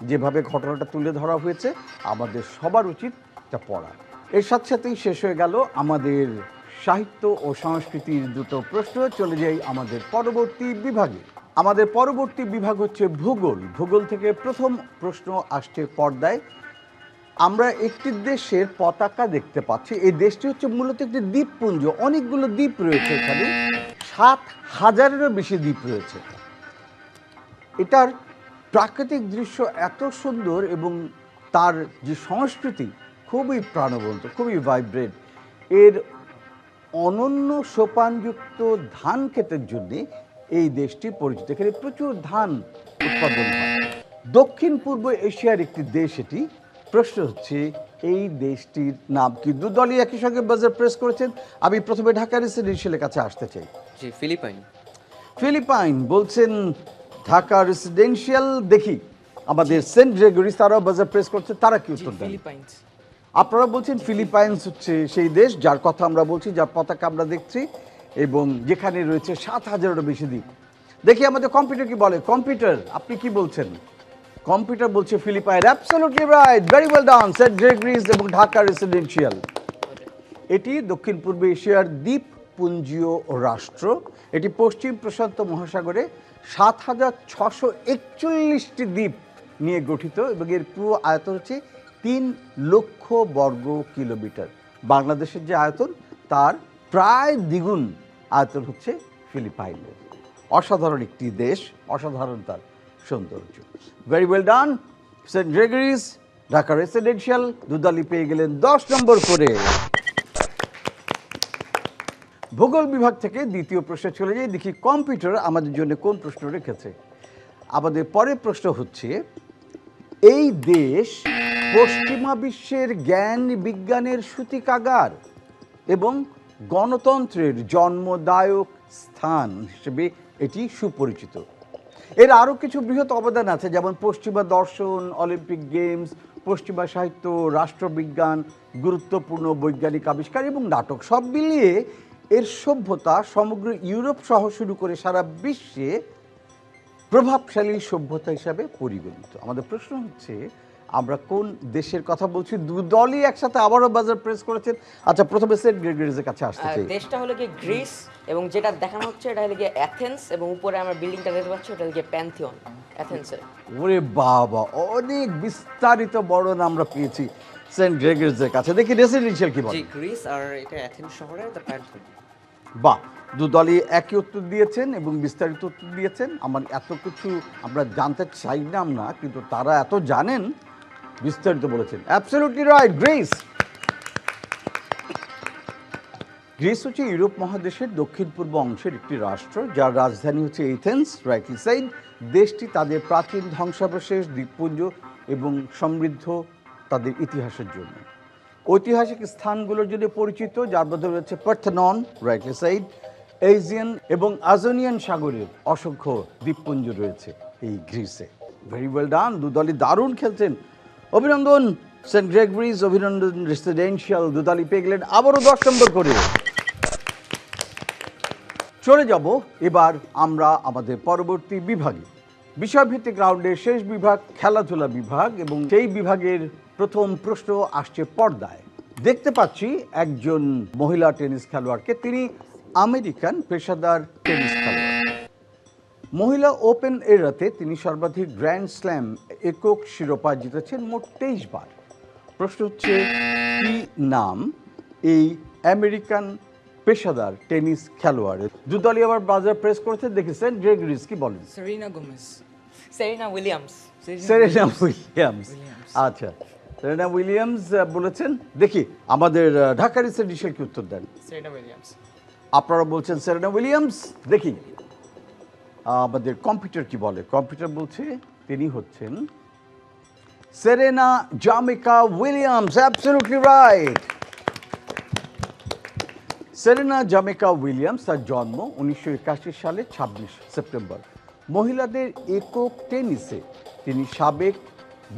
যেভাবে ঘটনাটা তুলে ধরা হয়েছে, আমাদের সবার উচিত এটা পড়া। এর সাথে সাথেই শেষ হয়ে গেল আমাদের সাহিত্য ও সংস্কৃতির দুটো প্রশ্ন। চলে যাই আমাদের পরবর্তী বিভাগে। আমাদের পরবর্তী বিভাগ হচ্ছে ভূগোল। ভূগোল থেকে প্রথম প্রশ্ন আসছে পর্দায়। আমরা একটি দেশের পতাকা দেখতে পাচ্ছি। এই দেশটি হচ্ছে মূলত একটি দ্বীপপুঞ্জ, অনেকগুলো দ্বীপ রয়েছে এখানে, 7,000-এরও বেশি দ্বীপ রয়েছে। এটার প্রাকৃতিক দৃশ্য এত সুন্দর এবং তার যে সংস্কৃতি খুবই প্রাণবন্ত, খুবই ভাইব্রেন্ট। এর অনন্য সোপানযুক্ত ধান ক্ষেতের জন্যে এই দেশটি পরিচিত। এখানে প্রচুর ধান উৎপাদন হয়। দক্ষিণ পূর্ব এশিয়ার একটি দেশ এটি। প্রশ্ন হচ্ছে এই দেশটির নাম কি? দুদলই একই সঙ্গে বাজার প্রেস করেছেন। আমি প্রথমে ঢাকা রেসিডেন্সিয়ালের কাছে আসতে চাই। জি, ফিলিপাইন। ফিলিপাইন বলছেন ঢাকা রেসিডেন্সিয়াল। দেখি আমাদের সেন্ট গ্রেগরিস তারাও বাজার প্রেস করছে, তারা কি উত্তর দেন? ফিলিপাইন্স। আপনারা বলছেন ফিলিপাইন্স হচ্ছে সেই দেশ যার কথা আমরা বলছি, যার পতাকা আমরা দেখছি, এবং যেখানে রয়েছে 7,000-এরও বেশি দ্বীপ। দেখি আমাদের কম্পিউটার কি বলে। কম্পিউটার, আপনি কি বলছেন? কম্পিউটার বলছে Philippine. Absolutely right, very well done Saint Gregory's এবং ঢাকা রেসিডেন্সিয়াল। এটি দক্ষিণ পূর্ব এশিয়ার দ্বীপপুঞ্জীয় রাষ্ট্র। এটি পশ্চিম প্রশান্ত মহাসাগরে 7,641টি দ্বীপ নিয়ে গঠিত এবং এর পুরো আয়তন হচ্ছে 3 লক্ষ বর্গ কিলোমিটার। বাংলাদেশের যে আয়তন তার প্রায় দ্বিগুণ আয়তন হচ্ছে ফিলিপাইনের। অসাধারণ একটি দেশ, অসাধারণ তার সৌন্দর্য। Very well done Saint Gregory's, Dhaka residential. দুদালি পেয়ে গেলেন 10 নম্বর করে। ভূগোল বিভাগ থেকে দ্বিতীয় প্রশ্নে চলে যাই। দেখি কম্পিউটার আমাদের জন্য কোন প্রশ্ন রেখেছে। আমাদের পরের প্রশ্ন হচ্ছে, এই দেশ পশ্চিমা বিশ্বের জ্ঞান বিজ্ঞানের সূতিকাগার এবং গণতন্ত্রের জন্মদায়ক স্থান হিসেবে এটি সুপরিচিত। এর আরও কিছু বৃহৎ অবদান আছে, যেমন পশ্চিমা দর্শন, অলিম্পিক গেমস, পশ্চিমা সাহিত্য, রাষ্ট্রবিজ্ঞান, গুরুত্বপূর্ণ বৈজ্ঞানিক আবিষ্কার এবং নাটক। সব মিলিয়ে এর সভ্যতা সমগ্র ইউরোপ সহ শুরু করে সারা বিশ্বে প্রভাবশালী সভ্যতা হিসাবে পরিগণিত। আমাদের প্রশ্ন হচ্ছে, আমরা কোন দেশের কথা বলছি? দুদলই একসাথে আবারও বাজার প্রেস করেছেন। আচ্ছা, প্রথমে সেন্ট গ্রেগরিসের কাছে আসতে চাই। দেশটা হলো গিয়ে গ্রিস, এবং যেটা দেখানো হচ্ছে এটা হলো গিয়ে অ্যাথেন্স, এবং উপরে আমরা বিল্ডিংটা দেখতে পাচ্ছি ওটা হলো গিয়ে প্যান্থিয়ন, অ্যাথেন্সের। ওরে বাবা, অনেক বিস্তারিত বর্ণনা আমরা পেয়েছি সেন্ট গ্রেগরিসের কাছে। দেখি রেসিডেন্সিয়াল কি বলে। জি, গ্রিস, আর এটা অ্যাথেন্স শহরের দ্য প্যান্থন। বাহ, দুদলই একই উত্তর দিয়েছেন এবং বিস্তারিত উত্তর দিয়েছেন। আমার এত কিছু আমরা জানতে চাইলাম না, কিন্তু তারা এত জানেন, বিস্তারিত বলেছেন। Absolutely right, Greece. গ্রিস হচ্ছে ইউরোপ মহাদেশের দক্ষিণ পূর্ব অংশের একটি রাষ্ট্র, যার রাজধানী হচ্ছে এথেন্স, রাইটলি সেড। দেশটি তাদের প্রাচীন ধ্বংসাবশেষ, দ্বীপপুঞ্জ এবং সমৃদ্ধ তাদের ইতিহাসের জন্য, ঐতিহাসিক স্থানগুলোর জন্য পরিচিত, যার মধ্যে রয়েছে পার্থেনন, রাইটলি সেড, এজিয়ান এবং আজোনিয়ান সাগরের অসংখ্য দ্বীপপুঞ্জ রয়েছে এই গ্রিসে। ভেরি ওয়েল ডান, দুদলই দারুণ খেলছেন। অভিনন্দন সেন্ট গ্রেগরিস, অভিনন্দন রেসিডেন্সিয়াল। দুদলই পেয়ে গেলেন আবারও 10 নম্বর করে। চলে যাব এবার আমরা আমাদের পরবর্তী বিভাগে। বিষয়ভিত্তিক রাউন্ডের শেষ বিভাগ খেলাধুলা বিভাগ, এবং সেই বিভাগের প্রথম প্রশ্ন আসছে পর্দায়। দেখতে পাচ্ছি একজন মহিলা টেনিস খেলোয়াড়কে, তিনি আমেরিকান পেশাদার টেনিস খেলোয়াড়। মহিলা ওপেন এরাতে তিনি সর্বাধিক গ্র্যান্ড স্ল্যাম একক শিরোপা জিতেছেন মোট 23 বার। প্রশ্ন হচ্ছে কি নাম এই আমেরিকান পেশাদার টেনিস খেলোয়াড়ের? দুদলই আবার বাজার প্রেস করেছে, দেখেছেন গ্রেগরিস কি বলেন? Serena Gomez. Serena Williams. Serena Williams. আচ্ছা, সেরেনা উইলিয়ামস বলেছেন। দেখি আমাদের ঢাকা রিসের ডিশেল কি উত্তর দেন। Serena Williams. আপনারা বলছেন সেরেনা উইলিয়ামস। দেখি আমাদের কম্পিউটার কি বলে। কম্পিউটার বলছে তিনি হচ্ছেন Serena Jameka Williams. Absolutely right. Serena Jameka Williams, তার জন্ম 1981 সালে 26 সেপ্টেম্বর। মহিলাদের একক টেনিসে তিনি সাবেক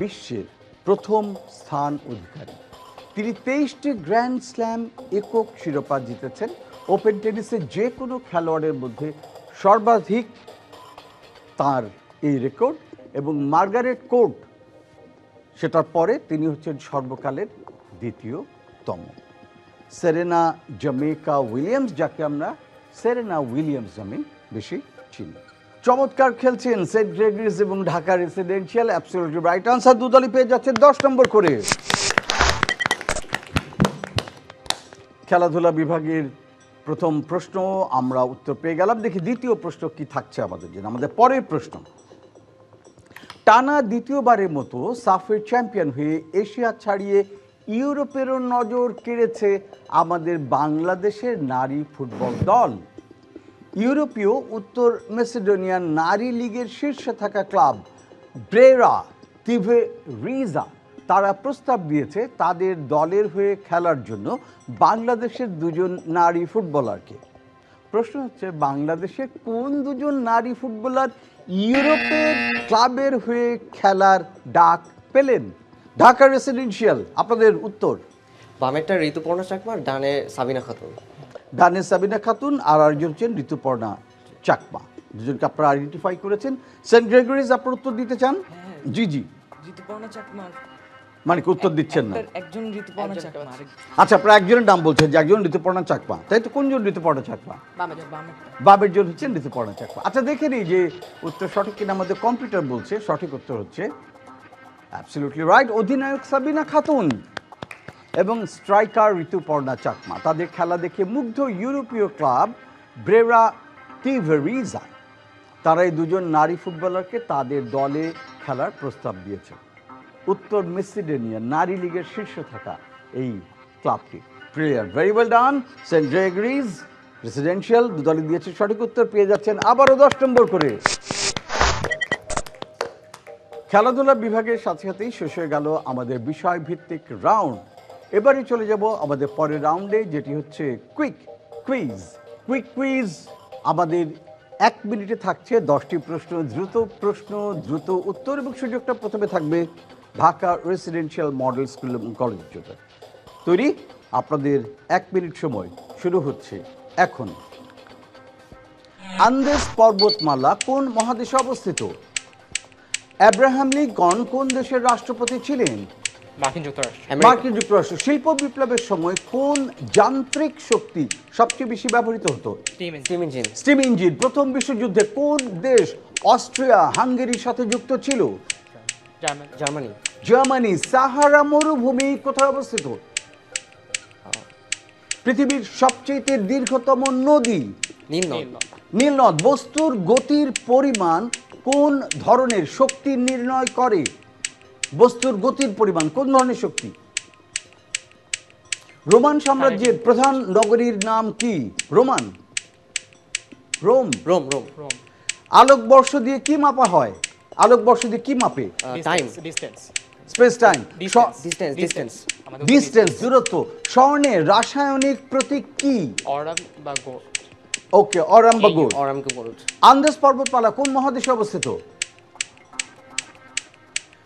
বিশ্বের প্রথম স্থান অধিকারী। তিনি 23টি গ্র্যান্ড স্ল্যাম একক শিরোপা জিতেছেন। ওপেন টেনিসে যে কোনো খেলোয়াড়ের মধ্যে সর্বাধিক তার এই রেকর্ড, এবং মার্গারেট কোর্ট সেটার পরে তিনি হচ্ছেন সর্বকালের দ্বিতীয়তম। সেরেনা জামিকা উইলিয়ামস, যাকে আমরা সেরেনা উইলিয়ামস নামে বেশি চিনি। চমৎকার খেলছেন সেন্ট গ্রেগরিস এবং Dhaka residential. Absolutely right answer. দুদলই পেয়ে যাচ্ছে 10 নম্বর করে। খেলাধুলা বিভাগের প্রথম প্রশ্ন আমরা উত্তর পেয়ে গেলাম। দেখি দ্বিতীয় প্রশ্ন কি থাকছে আমাদের জন্য। আমাদের পরের প্রশ্ন, টানা দ্বিতীয়বারের মতো সাফের চ্যাম্পিয়ন হয়ে এশিয়া ছাড়িয়ে ইউরোপেরও নজর কেড়েছে আমাদের বাংলাদেশের নারী ফুটবল দল। ইউরোপীয় উত্তর মেসিডোনিয়ার নারী লীগের শীর্ষে থাকা ক্লাব ব্রেরা তিভেরিজা তারা প্রস্তাব দিয়েছে তাদের দলের হয়ে খেলার জন্য বাংলাদেশের দুজন নারী ফুটবলারকে। প্রশ্ন হচ্ছে, বাংলাদেশের কোন দুজন নারী ফুটবলার ইউরোপের ক্লাবের হয়ে খেলার ডাক পেলেন? ঢাকা রেসিডেন্সিয়াল, আপনাদের উত্তর। বামেরটা ঋতুপর্ণা চাকমা, ডানে সাবিনা খাতুন। ডানে সাবিনা খাতুন আর আরেকজন হচ্ছেন ঋতুপর্ণা চাকমা। দুজনকে আপনারা আইডেন্টিফাই করেছেন। সেন্ট গ্রেগরিজ, আপনার উত্তর দিতে চান? জি জি। ঋতুপর্ণা চাকমা মানে কি উত্তর দিচ্ছেন না? একজন ঋতুপর্ণা চাকমা, আচ্ছা, আপনারা একজনের নাম বলছেন যে একজন ঋতুপর্ণা চাকমা, তাই তো? কোনজন ঋতুপর্ণা চাকমা? বামেরটা। বাবের জন হচ্ছেন ঋতুপর্ণা চাকমা। আচ্ছা, দেখে নিই যে উত্তর সঠিক কিনা। আমাদের কম্পিউটার বলছে সঠিক উত্তর হচ্ছে অ্যাবসলিউটলি রাইট, অধিনায়ক সাবিনা খাতুন এবং স্ট্রাইকার ঋতুপর্ণা চাকমা। তাদের খেলা দেখে মুগ্ধ ইউরোপীয় ক্লাব ব্রেরা তিভেরিজা তারা এই দুজন নারী ফুটবলারকে তাদের দলে খেলার প্রস্তাব দিয়েছে। উত্তর মেসিডোনিয়া নারী লীগের শীর্ষে থাকা এই ক্লাবটি। Player very well done. Saint Gregory's residential দুদলই দিয়েছে সঠিক উত্তর, পেয়ে যাচ্ছেন আবারও 10 নম্বর করে। খেলাধুলা বিভাগের সাথে সাথেই শেষ হয়ে গেল আমাদের বিষয়ভিত্তিক রাউন্ড। এবারে চলে যাব আমাদের পরের রাউন্ডে, যেটি হচ্ছে কুইক কুইজ। কুইক কুইজ আমাদের 1 মিনিটে থাকছে 10টি প্রশ্ন, প্রশ্ন দ্রুত উত্তর, এবং সুযোগটা প্রথমে থাকবে ঢাকা রেসিডেন্সিয়াল মডেল স্কুল এবং কলেজের জন্য। তৈরি? আপনাদের 1 মিনিট সময় শুরু হচ্ছে এখন। আন্দেজ পর্বতমালা কোন মহাদেশে অবস্থিত? আব্রাহাম লিঙ্কন কোন দেশের রাষ্ট্রপতি ছিলেন? মার্কিন যুক্তরাষ্ট্র। মার্কিন যুক্তরাষ্ট্র। শিল্প বিপ্লবের সময় কোন যান্ত্রিক শক্তি সবচেয়ে বেশি ব্যবহৃত হতো? Steam engine. Steam engine. প্রথম বিশ্বযুদ্ধে কোন দেশ অস্ট্রিয়া হাঙ্গেরির সাথে যুক্ত ছিল? জার্মানি। জার্মানি। সাহারা মরুভূমি কোথায় অবস্থিত? পৃথিবীর সবচেয়ে দীর্ঘতম নদী? নীলনদ। নীলনদ। বস্তুর গতির পরিমাণ কোন ধরনের শক্তি নির্ণয় করে? বস্তুর গতির পরিমাণ কোন ধরনের শক্তি? রোমান সাম্রাজ্যের প্রধান নগরীর নাম কি? রোম। রোম। রোম। আলোকবর্ষ দিয়ে কি মাপা হয়? আলোকবর্ষ দিয়ে কি মাপে? Time. Distance. Space time. Distance, দূরত্ব। স্বর্ণের রাসায়নিক প্রতীক কি? অরাম বা গোল্ড। ওকে, অরাম বা গোল্ড। অরামকে গোল্ড। আন্দেজ পর্বতমালা কোন মহাদেশে অবস্থিত?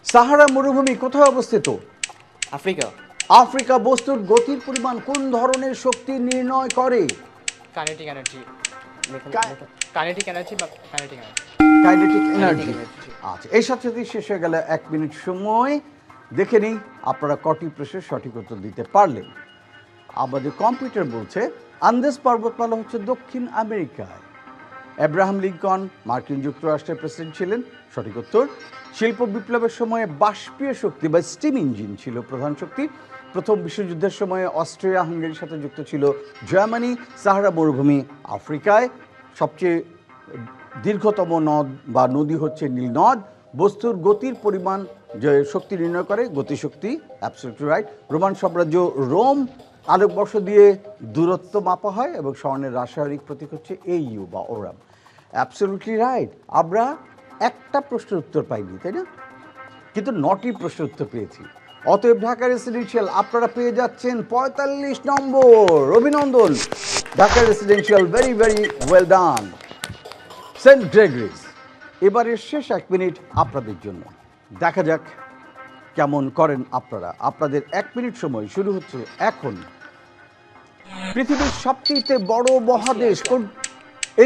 সাহারা মরুভূমি কোথায় অবস্থিত? আফ্রিকা। আফ্রিকা। বস্তুর গতির পরিমাণ কোন ধরনের শক্তি নির্ণয় করে? Kinetic energy. Kinetic energy. Energy. আচ্ছা, এই সাথে সাথে শেষ হয়ে গেল 1 মিনিট সময়। দেখে নিই আপনারা কটি প্রশ্নের সঠিক উত্তর দিতে পারলেন। আমাদের কম্পিউটার বলছে আন্দেজ পর্বতমালা হচ্ছে দক্ষিণ আমেরিকায় আব্রাহাম লিঙ্কন মার্কিন যুক্তরাষ্ট্রের প্রেসিডেন্ট ছিলেন, সঠিক উত্তর। শিল্প বিপ্লবের সময়ে বাষ্পীয় শক্তি বা স্টিম ইঞ্জিন ছিল প্রধান শক্তি। প্রথম বিশ্বযুদ্ধের সময়ে অস্ট্রিয়া হাঙ্গেরির সাথে যুক্ত ছিল জার্মানি। সাহারা মরুভূমি আফ্রিকায়, সবচেয়ে দীর্ঘতম নদ বা নদী হচ্ছে নীল নদ। বস্তুর গতির পরিমাণ যে শক্তি নির্ণয় করে গতিশক্তি, অ্যাবসলিউটলি রাইট। রোমান সাম্রাজ্য রোম, আলোকবর্ষ দিয়ে দূরত্ব মাপা হয় এবং স্বর্ণের রাসায়নিক প্রতীক হচ্ছে AU বা ওরাম। Absolutely right. আমরা একটা প্রশ্নের উত্তর পাইনি, তাই না? কিন্তু 9টি প্রশ্নের উত্তর পেয়েছি। অতএব ঢাকা রেসিডেন্সিয়াল আপনারা পেয়ে যাচ্ছেন 45 নম্বর। অভিনন্দন Dhaka residential, very very well done. Saint Gregory's, এবারের শেষ 1 মিনিট আপনাদের জন্য। দেখা যাক কেমন করেন আপনারা। আপনাদের 1 মিনিট সময় শুরু হচ্ছে এখন। পৃথিবীর সবচেয়ে বড় মহাদেশ কোন?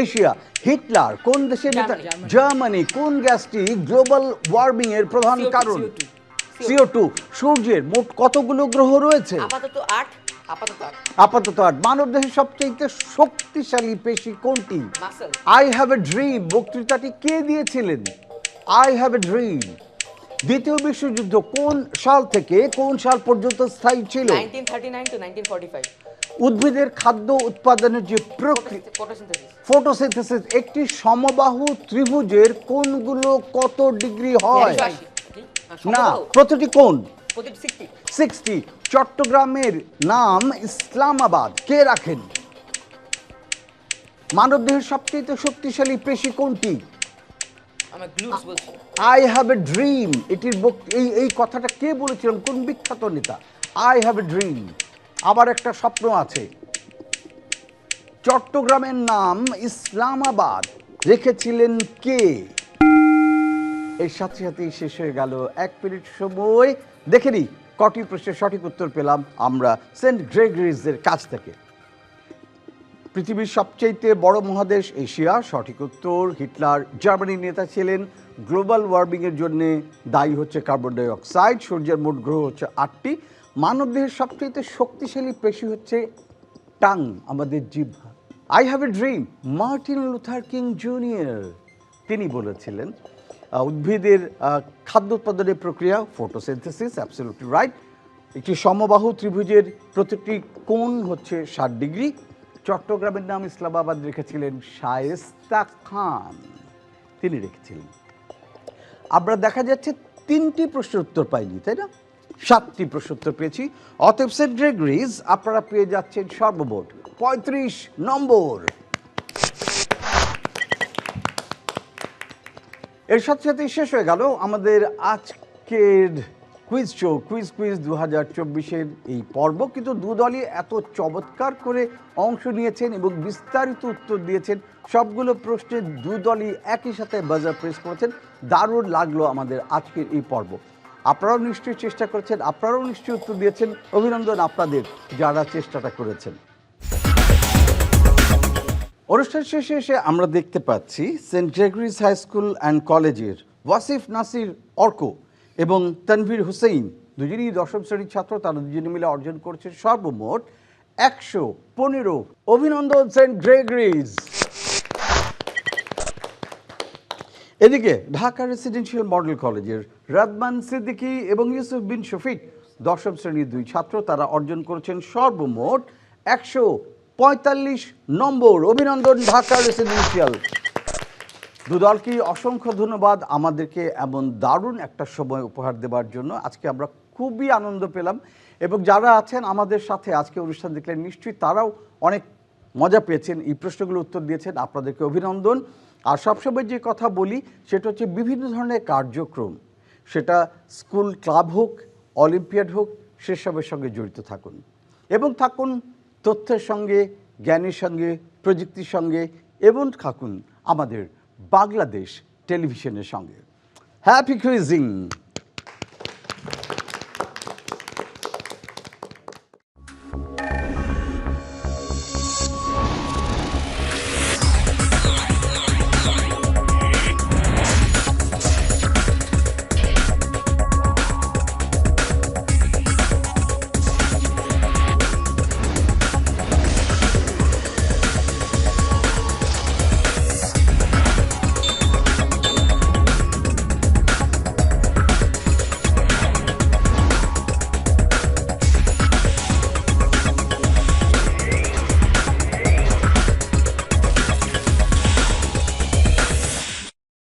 এশিয়া। হিটলার কোন দেশের নেতা? জার্মানি। কোন গ্যাসটি গ্লোবাল ওয়ার্মিং এর প্রধান কারণ? CO2। সূর্যের মোট কতগুলো গ্রহ রয়েছে? আপাতত 8। আপাতত 8। মানব দেহের সবচেয়ে শক্তিশালী পেশি কোনটি? Muscle. I have a dream বক্তৃতাটি কে দিয়েছিলেন? I have a dream. দ্বিতীয় বিশ্বযুদ্ধ কোন সাল থেকে কোন সাল পর্যন্ত স্থায়ী ছিল? 1939 to 1945। উদ্ভিদের খাদ্য উৎপাদনের যে প্রক্রিয়া, ফটোসিনথেসিস। ফটোসিনথেসিস। একটি সমবাহু ত্রিভুজের কোণগুলো কত ডিগ্রি হয়? 180। না, প্রতিটি কোণ প্রতিটি 60। 60। চট্টগ্রামের নাম ইসলামাবাদ কে রাখেন? মানবদেহের সবচেয়ে শক্তিশালী পেশি কোনটি? আমি গ্লুকস বলছি। আই হ্যাভ এ ড্রিম, এটির এই কথাটা কে বলেছিলেন? কোন বিখ্যাত নেতা? আই হ্যাভ এ ড্রিম, আবার একটা স্বপ্ন আছে। চট্টগ্রামের নাম ইসলামাবাদ রেখেছিলেন কে? এর সাথে সাথেই শেষ হয়ে গেল 1 মিনিট সময়। দেখে নিই কটি প্রশ্নের সঠিক উত্তর পেলাম আমরা সেন্ট গ্রেগরিজের কাছ থেকে। পৃথিবীর সবচেয়ে বড় মহাদেশ এশিয়া, সঠিক উত্তর। হিটলার জার্মানির নেতা ছিলেন। গ্লোবাল ওয়ার্মিংয়ের জন্য দায়ী হচ্ছে কার্বন ডাই অক্সাইড। সূর্যের মোট গ্রহ হচ্ছে 8টি। মানবদেহের সবচেয়ে শক্তিশালী পেশি হচ্ছে টাং, আমাদের জিহ্বা। I have a dream Martin Luther king junior তিনি বলেছিলেন। উদ্ভিদের খাদ্য উৎপাদনের প্রক্রিয়া ফটোসিনথেসিস, অ্যাবসলিউটলি রাইট। একটি সমবাহু ত্রিভুজের প্রতিটি কোণ হচ্ছে 60 ডিগ্রি। চট্টগ্রামের নাম ইসলামাবাদ রেখেছিলেন শায়েস্তা খান, তিনি রেখেছিলেন। আমরা দেখা যাচ্ছে 3টি প্রশ্নের উত্তর পাইনি, তাই না? 7টি প্রশ্ন উত্তর পেয়েছি। অতএব সেন্ট গ্রেগরিজ আপনারা পেয়ে যাচ্ছেন সর্বমোট 35 নম্বর। এর সাথে সাথেই শেষ হয়ে গেল আমাদের আজকের কুইজ শো, কুইজ 2024-এর এই পর্ব। কিন্তু দুদলই এত চমৎকার করে অংশ নিয়েছেন এবং বিস্তারিত উত্তর দিয়েছেন। সবগুলো প্রশ্নে দুদলই একই সাথে বাজার প্রেস করেছেন। দারুণ লাগলো আমাদের আজকের এই পর্ব। আপনারাও নিশ্চয়ই চেষ্টা করেছেন, আপনারাও নিশ্চয়ই উত্তর দিয়েছেন। অভিনন্দন আপনাদের যারা চেষ্টাটা করেছেন। অনুষ্ঠান শেষে এসে আমরা দেখতে পাচ্ছি Saint Gregory's high school and কলেজের ওয়াসিফ নাসির অর্ক এবং তানভীর হুসেইন দুজনেই 10ম শ্রেণীর ছাত্র। তারা দুজনে মিলে অর্জন করেছে সর্বমোট 115। অভিনন্দন সেন্ট গ্রেগরিজ। এদিকে ঢাকা রেসিডেন্সিয়াল মডেল কলেজের রাদমান সিদ্দিকী এবং ইউসুফ বিন শফিক 10ম শ্রেণীর 2 ছাত্র। তারা অর্জন করেছেন সর্বমোট 145 নম্বর। অভিনন্দন ঢাকা রেসিডেন্সিয়াল। দুদলকে অসংখ্য ধন্যবাদ আমাদেরকে এমন দারুণ একটা সময় উপহার দেওয়ার জন্য। আজকে আমরা খুবই আনন্দ পেলাম এবং যারা আছেন আমাদের সাথে আজকে অনুষ্ঠান দেখলেন নিশ্চয়ই তারাও অনেক মজা পেয়েছেন, এই প্রশ্নগুলো উত্তর দিয়েছেন। আপনাদেরকে অভিনন্দন। আর সবসময় যে কথা বলি সেটা হচ্ছে বিভিন্ন ধরনের কার্যক্রম, সেটা স্কুল ক্লাব হোক, অলিম্পিয়াড হোক, সেসবের সঙ্গে জড়িত থাকুন এবং থাকুন তথ্যের সঙ্গে, জ্ঞানের সঙ্গে, প্রযুক্তির সঙ্গে এবং থাকুন আমাদের বাংলাদেশ টেলিভিশনের সঙ্গে। Happy cuisine.